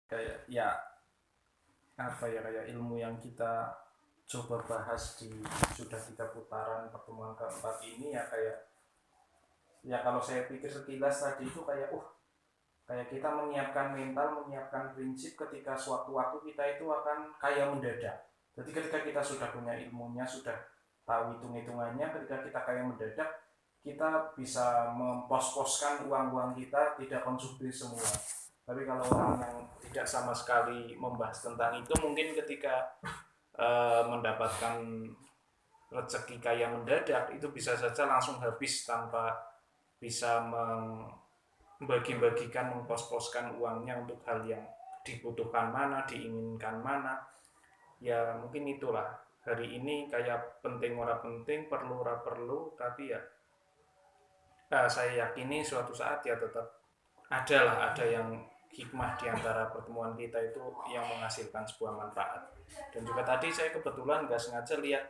kayak ya apa ya, kayak ilmu yang kita coba bahas di sudah 3 putaran pertemuan keempat ini ya, kayak ya kalau saya pikir sekilas tadi itu kayak kayak kita menyiapkan mental, menyiapkan prinsip ketika suatu waktu kita itu akan kaya mendadak. Jadi ketika kita sudah punya ilmunya, sudah tahu hitung-hitungannya, ketika kita kaya mendadak, kita bisa mempos-poskan uang-uang kita, tidak konsumsi semua. Tapi kalau orang yang tidak sama sekali membahas tentang itu, mungkin ketika mendapatkan rezeki kaya mendadak, itu bisa saja langsung habis tanpa bisa membagi-bagikan, mempos-poskan uangnya untuk hal yang dibutuhkan mana, diinginkan mana. Ya mungkin itulah, hari ini kayak penting ora penting, perlu ora perlu, tapi ya saya yakini suatu saat ya tetap ada yang hikmah di antara pertemuan kita itu yang menghasilkan sebuah manfaat. Dan juga tadi saya kebetulan nggak sengaja lihat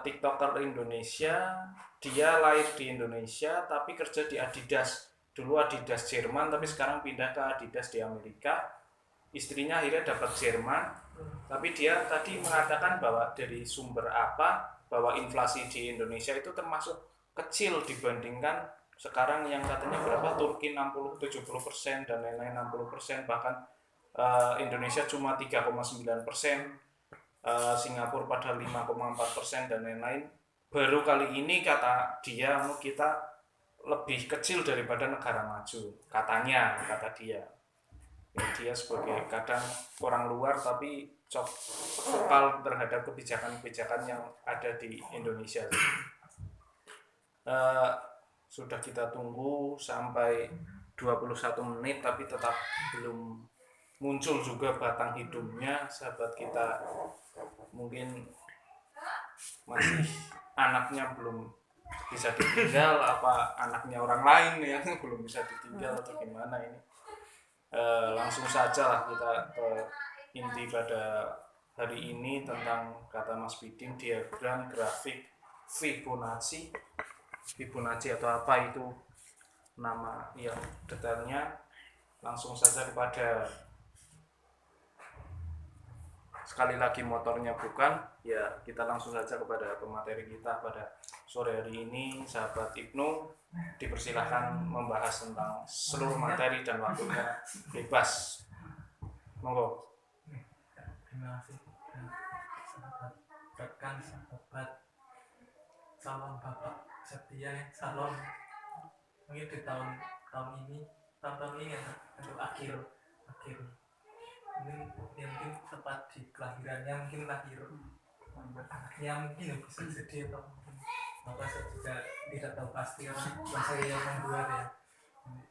TikToker Indonesia, dia lahir di Indonesia tapi kerja di Adidas. Dulu Adidas Jerman tapi sekarang pindah ke Adidas di Amerika. Istrinya akhirnya dapat Jerman, tapi dia tadi mengatakan bahwa dari sumber apa, bahwa inflasi di Indonesia itu termasuk kecil dibandingkan sekarang yang katanya berapa, Turki 60-70% dan lain-lain 60%, bahkan Indonesia cuma 3,9%, Singapura pada 5,4% dan lain-lain. Baru kali ini kata dia kita lebih kecil daripada negara maju, kata dia. Ya, dia sebagai kadang orang luar tapi vokal terhadap kebijakan-kebijakan yang ada di Indonesia. Sudah kita tunggu sampai 21 menit tapi tetap belum muncul juga batang hidungnya sahabat kita. Mungkin masih anaknya belum bisa ditinggal, apa anaknya orang lain yang belum bisa ditinggal atau gimana ini. Langsung saja lah kita ke inti pada hari ini tentang kata Mas Bidin, diagram grafik Fibonacci atau apa itu nama yang detailnya. Langsung saja kepada, sekali lagi motornya bukan ya, kita langsung saja kepada pemateri kita pada sore hari ini. Sahabat Ibnu dipersilahkan membahas tentang seluruh materi dan waktunya bebas, monggo. Terima kasih sahabat rekan, sahabat calon bapak setia ya, calon mungkin di tahun ini ya, untuk akhir mungkin tepat di kelahirannya, mungkin lahir anaknya, mungkin bisa jadi atau mungkin maka saya juga tidak tahu pasti karena saya yang membuat ya,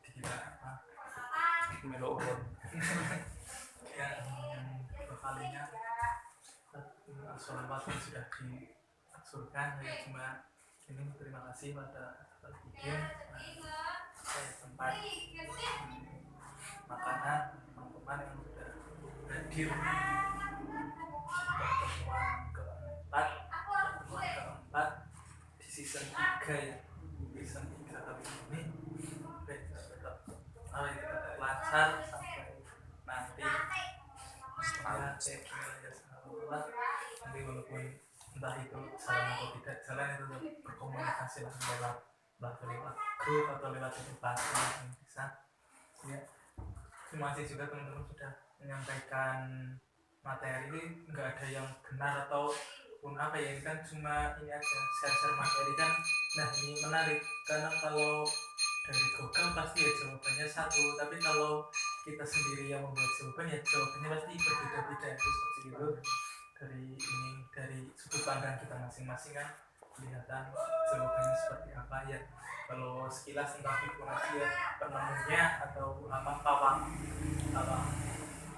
dikira apa Melo yang kalinya sholawat sudah disurkan. Saya cuma ini terima kasih pada Al-Bidin tempat makanan teman-teman yang sudah hadir di pertemuan keempat di season 3 ya, season 3 kali ini. Tetap lancar sampai nanti nanti walaupun entah itu jalan atau tidak jalan, itu tetap berkomunikasi lah lewat grup atau lewat edukasi yang bisa ya. Terima kasih juga teman-teman sudah menyampaikan materi ini. Nggak ada yang benar atau pun apa ya, ini kan cuma ini aja, share materi kan. Nah ini menarik karena kalau dari Google pasti ya jawabannya satu, tapi kalau kita sendiri yang membuat jawaban ya jawabannya pasti berbeda-beda. Itu seperti itu, dari sudut pandang kita masing-masing kan kelihatan jawabannya seperti apa ya. Kalau sekilas tentang Fibonacci ya, penemunya atau apa pawang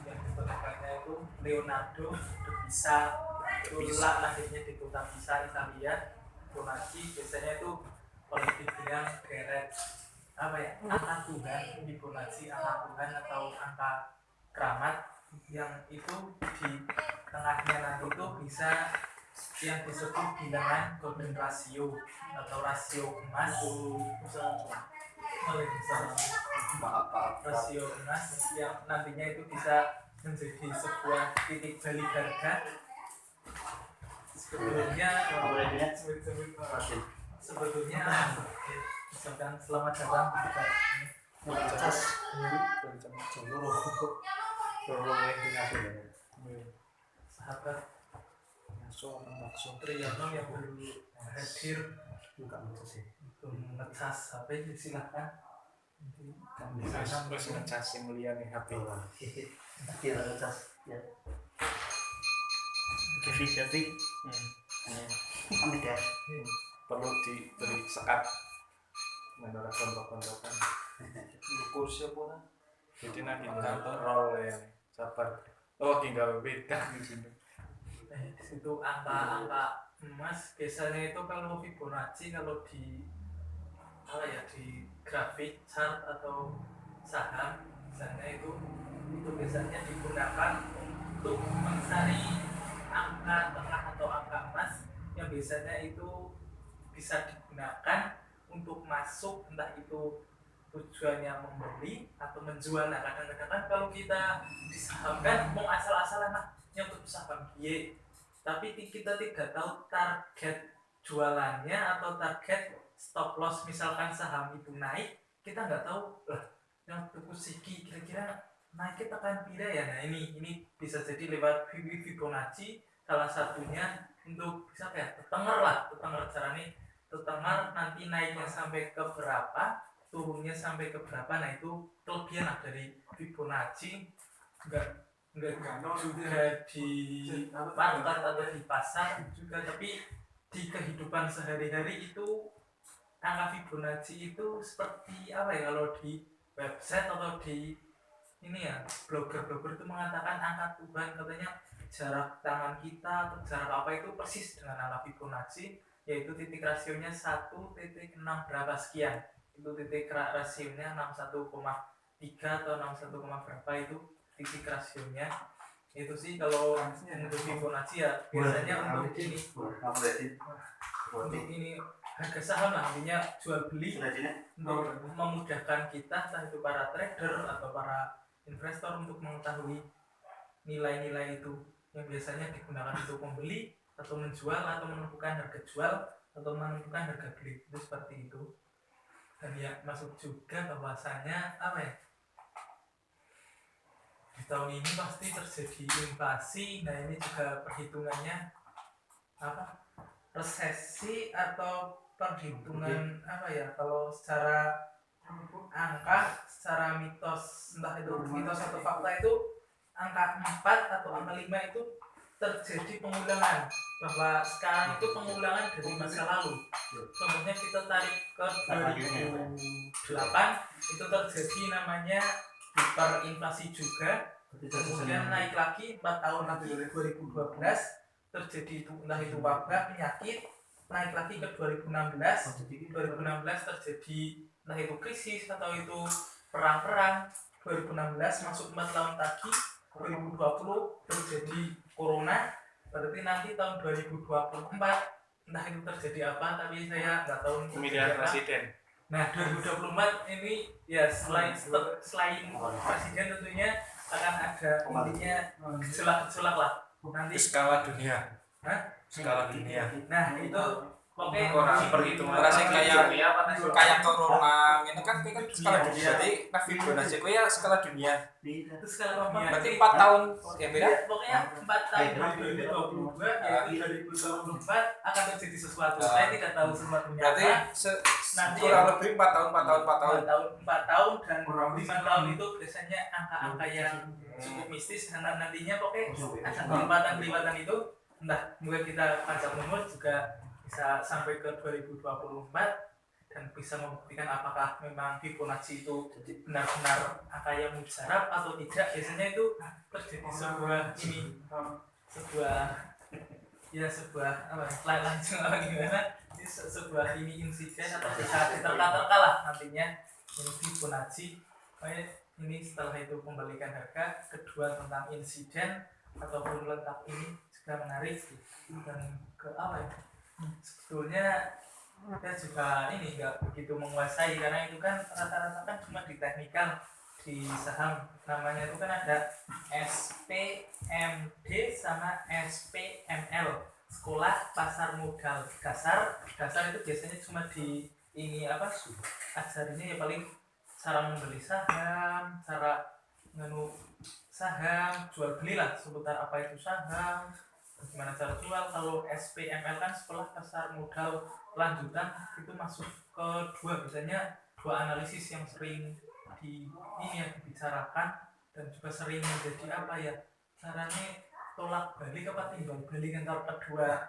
yang ditemukannya itu Leonardo da Pisa, lahirnya di kota Pisa, Italia. Fibonacci biasanya itu kalau dibilang deret apa ya, angka Tuhan. Fibonacci angka Tuhan atau angka keramat, yang itu di tengahnya nanti itu bisa yang disebut bilangan golden ratio atau rasio emas. Waalaikumsalam. Maaf. Rasio emas yang nantinya itu bisa menjadi sebuah titik balik harga. Sebetulnya misalkan selamat datang sahabat Triyono yang baru hadir untuk ngecas HP, silahkan. Terus ngecas yang mulia nih HP. Jadi Perlu diberi sekat menurut kontok-kontokan. kursi apa lah? Jadi nanti kantor roll ya, sabar. Oh tinggal beda di sini. Di situ angka-angka emas biasanya itu kalau Fibonacci kalau di di grafik chart atau saham misalnya itu biasanya digunakan untuk mencari angka tengah atau angka emas yang biasanya itu bisa digunakan untuk masuk, entah itu tujuannya membeli atau menjual. Nah kadang-kadang kan kalau kita disahamkan mau asal-asalan untuk saham Y, tapi kita tidak tahu target jualannya atau target stop loss. Misalkan saham itu naik, kita nggak tahu yang tuku siki kira-kira naiknya tekan pira ya. Nah ini bisa jadi lewat Fibonacci salah satunya untuk bisa tetenger caranya tetenger nanti naiknya sampai ke berapa, turunnya sampai ke berapa. Nah itu kelebihan dari Fibonacci. Enggak juga di market atau di pasar juga, tapi di kehidupan sehari-hari itu angka Fibonacci itu seperti apa ya, kalau di website atau di blogger itu mengatakan angka Tuhan, katanya jarak tangan kita atau jarak apa itu persis dengan angka Fibonacci, yaitu titik rasionya 1.6 berapa sekian. Itu titik rasionya 61,3 atau 61, berapa itu titik rasionya. Itu sih kalau untuk Fibonacci ya biasanya untuk ini harga saham lah, artinya jual beli untuk memudahkan kita, entah itu para trader atau para investor untuk mengetahui nilai-nilai itu yang biasanya digunakan untuk membeli atau menjual atau menentukan harga jual atau menentukan harga beli, itu seperti itu. Dan ya masuk juga bahwasanya di tahun ini pasti terjadi inflasi. Nah ini juga perhitungannya resesi atau perhitungan kalau secara angka, secara mitos, entah itu mitos atau fakta, itu angka 4 atau angka 5 itu terjadi pengulangan, bahwa sekarang itu pengulangan dari masa lalu. Contohnya kita tarik ke 2008, itu terjadi namanya hiperinflasi juga, kemudian naik lagi 4 tahun lagi 2012 terjadi entah itu wabah, penyakit, naik lagi ke 2016 terjadi entah itu krisis atau itu perang-perang, 2016 masuk 4 tahun lagi 2020 terjadi corona, berarti nanti tahun 2024 entah itu terjadi apa, tapi saya nggak tahu Pemilihan presiden. Nah 2024 ini ya selain presiden tentunya akan ada intinya gejolak-gejolak lah nanti Skala dunia. Skala dunia. Nah itu pokoknya Orang perhitungan Rasanya kayak corona ini kan skala dunia. Jadi Fibonacci itu ya skala dunia. itu skala dunia. Berarti 4 tahun ya beda. Pokoknya 4 tahun 2022 yaitu 2024 akan terjadi sesuatu. Saya tidak tahu sesuatunya. Berarti nanti kurang lebih 4 tahun dan 5 tahun itu biasanya angka-angka yang cukup mistis, karena nantinya pokoknya ada kelipatan itu, entah mungkin kita panjang umur juga bisa sampai ke 2024 dan bisa membuktikan apakah memang Fibonacci itu benar-benar angka yang mujarab atau tidak. Biasanya itu terjadi sebuah insiden atau bisa diterka-terka lah nantinya ini Fibonacci. Ini setelah itu pembalikan harga, kedua tentang insiden ataupun letak ini juga menarik. Dan sebetulnya saya juga ini nggak begitu menguasai karena itu kan rata-rata kan cuma di teknikal di saham namanya itu kan ada SPMD sama SPML sekolah pasar modal dasar itu biasanya cuma di ini apa ajarinnya ya paling cara membeli saham, cara nganu saham, jual beli lah seputar apa itu saham, bagaimana cara jual. Kalau SPML kan sekolah pasar modal lanjutan itu masuk ke biasanya dua analisis yang sering di ini ya dibicarakan dan juga sering menjadi apa ya caranya tolak balik apa timbal balik antar kedua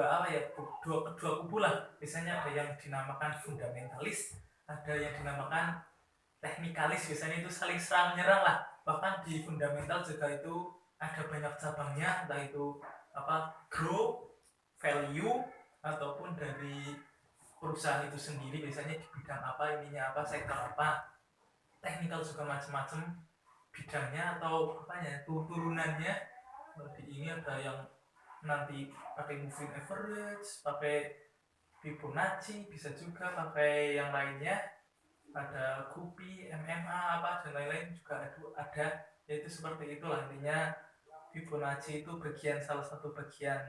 apa ya kedua kubu lah. Biasanya ada yang dinamakan fundamentalis, ada yang dinamakan teknikalis, biasanya itu saling serang menyerang lah. Bahkan di fundamental juga itu ada banyak cabangnya, entah itu apa growth, value ataupun dari perusahaan itu sendiri biasanya di bidang apa, ininya apa, sektor apa. Teknikal juga macam-macam bidangnya atau apanya turunannya. Di ini ada yang nanti pakai moving average, pakai Fibonacci, bisa juga pakai yang lainnya, ada Kupi, MMA apa dan lain-lain juga ada. Yaitu seperti itulah intinya. Fibonacci itu salah satu bagian,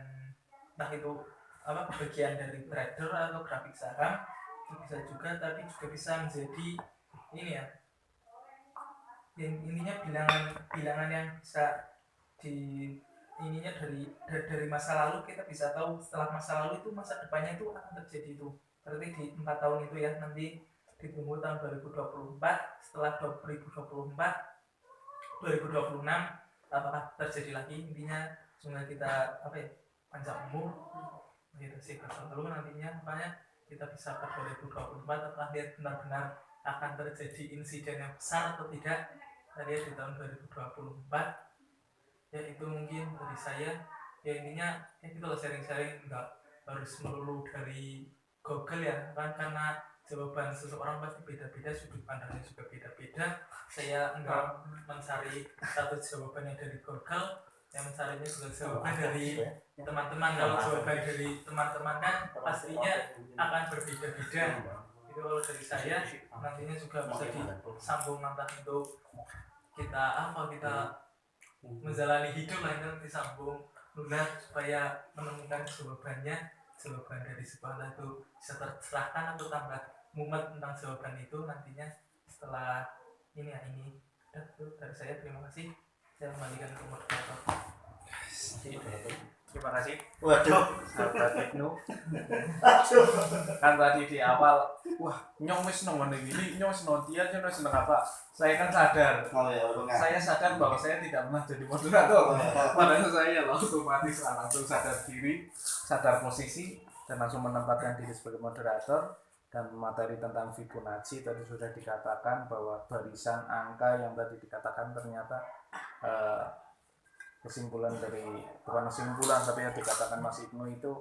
entah itu apa bagian dari trader atau grafik saham itu bisa juga, tapi juga bisa menjadi ini ya yang intinya bilangan yang bisa di ininya dari masa lalu kita bisa tahu setelah masa lalu itu masa depannya itu akan terjadi itu. Berarti di 4 tahun itu ya nanti ditunggu tahun 2024, setelah 2024 2026 apakah terjadi lagi. Intinya semoga kita apa ya panjang umur gitu sih. Lalu nantinya makanya kita bisa ke 2024 apakah dia benar-benar akan terjadi insiden yang besar atau tidak tadi di tahun 2024. Ya itu mungkin dari saya ya intinya ya kita sharing-sharing, nggak harus melulu dari Google ya kan, karena jawaban seseorang pasti beda-beda, sudut pandangnya juga beda-beda. Saya enggak mencari satu jawabannya dari Google, yang mencarinya juga jawaban dari teman-teman. Kalau jawaban dari teman-teman kan pastinya akan berbeda-beda. Itu kalau dari saya nantinya juga bisa disambung nanti untuk kita menjalani hidup lah, itu disambung nular supaya menemukan jawaban dari sekolah itu bisa tercerahkan atau tambah mumet tentang jawaban itu nantinya setelah ini. Itu dari saya, terima kasih. Saya kembalikan ke moderator. Terima kasih. Waduh. Sahabat Ibnu. Aduh. Kan tadi di awal, wah nyong wis nang ngene iki, nyong wis nontian, nyong wis seneng apa. Saya kan sadar. Oh ya, Saya sadar bahwa saya tidak pernah jadi moderator. Padahal saya otomatis langsung sadar diri, sadar posisi, dan langsung menempatkan diri sebagai moderator. Dan materi tentang Fibonacci tadi sudah dikatakan bahwa barisan angka yang tadi dikatakan ternyata kesimpulan dari, bukan kesimpulan tapi yang dikatakan Mas Ibnu itu